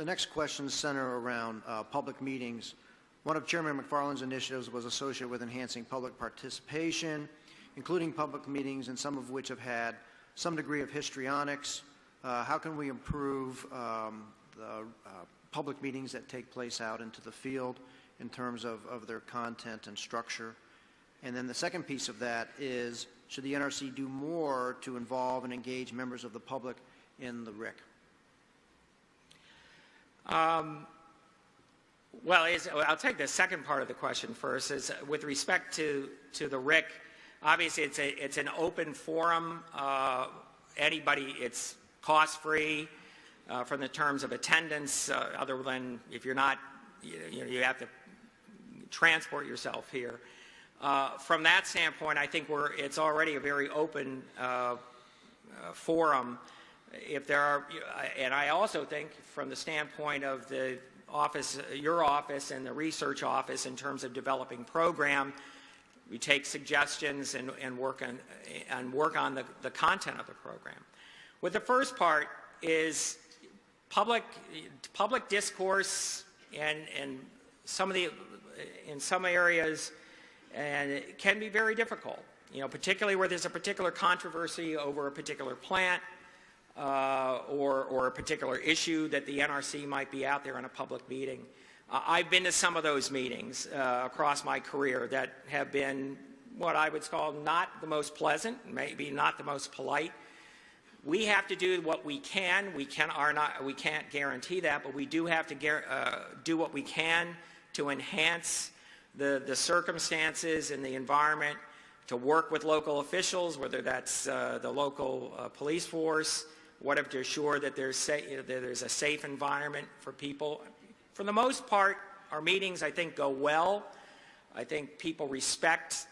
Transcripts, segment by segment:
The next questions center around public meetings. One of Chairman McFarland's initiatives was associated with enhancing public participation, including public meetings, and some of which have had some degree of histrionics. How can we improve the public meetings that take place out into the field in terms of their content and structure? And then the second piece of that is, should the NRC do more to involve and engage members of the public in the RIC? Well, I'll take the second part of the question first. Is with respect to the RIC, obviously it's an open forum. Anybody, it's cost-free from the terms of attendance, other than if you're not, you have to transport yourself here. From that standpoint, I think it's already a very open forum. If there are, and I also think from the standpoint of the office, your office and the research office, in terms of developing program, we take suggestions and work on the content of the program. With the first part is public discourse, and in some areas, and it can be very difficult. Particularly where there's a particular controversy over a particular plant. Or a particular issue that the NRC might be out there in a public meeting. I've been to some of those meetings across my career that have been what I would call not the most pleasant, maybe not the most polite. We have to do what we can. We can't guarantee that, but we do have to do what we can to enhance the circumstances and the environment, to work with local officials, whether that's the local police force, whatever, to assure that there's a safe environment for people. For the most part, our meetings, I think, go well. I think people respect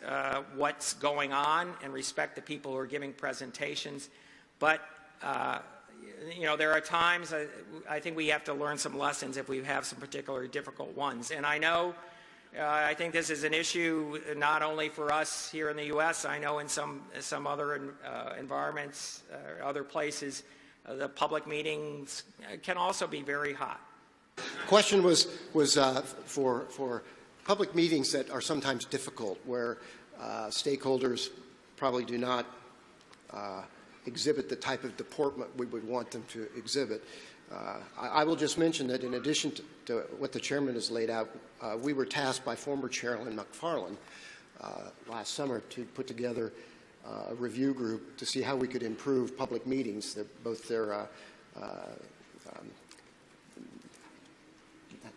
what's going on and respect the people who are giving presentations. But, there are times I think we have to learn some lessons if we have some particularly difficult ones. And I know, I think this is an issue not only for us here in the U.S. I know in some other environments, other places, the public meetings can also be very hot. The question was for public meetings that are sometimes difficult, where stakeholders probably do not exhibit the type of deportment we would want them to exhibit. I will just mention that in addition to what the chairman has laid out, we were tasked by former Chairman McFarland last summer to put together a review group to see how we could improve public meetings,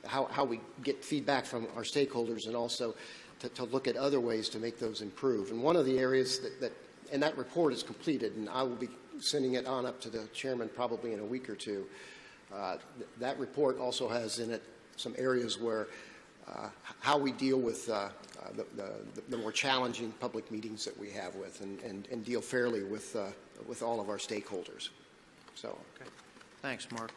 how we get feedback from our stakeholders, and also to look at other ways to make those improve. And one of the areas and that report is completed, and I will be sending it on up to the chairman probably in a week or two. That report also has in it some areas where how we deal with the more challenging public meetings that we have with, and deal fairly with all of our stakeholders. So, okay. Thanks, Mark.